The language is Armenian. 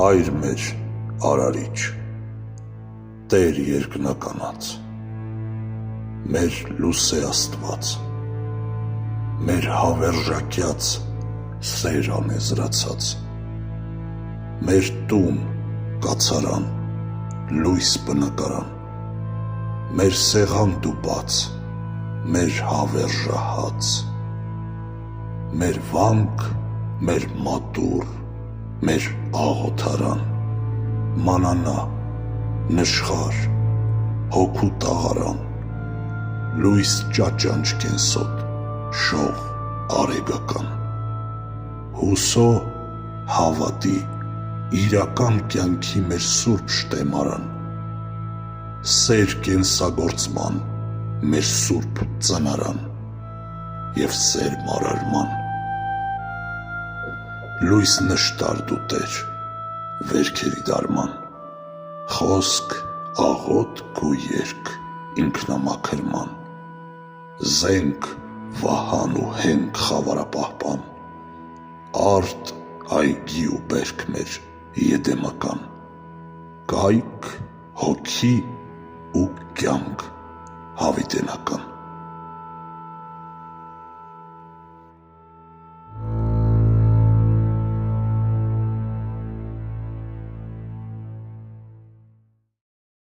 Հայր մեր արարիչ, Տեր երկնականած, մեր լուսե Աստված, մեր հավերժակյաց սեր անեզրացած, մեր տուն, կացարան, լույս բնակարան, մեր սեղանդ ու բաց, մեր հավերժահաց, մեր վանք, մեր մատուռ, մեր աղոթարան, մանանա, նշխար, հոգու տաղարան, լույս ճաճանչ կենսոտ, շող արեգական, հուսո հավատի, իրական կյանքի մեր սուրբ շտեմարան, սեր կենսագործման մեր սուրբ ծնարան և սեր մարարման, լույս նշտար դու Տեր, վերքերի դարման, խոսք, աղոթք ու երգ ինքնամաքրման, զենք, վահան ու հենք խավարապահպան, արդ, այգի ու բերք մեր եդեմական, կայք, հոգի ու կյանք հավիտենական։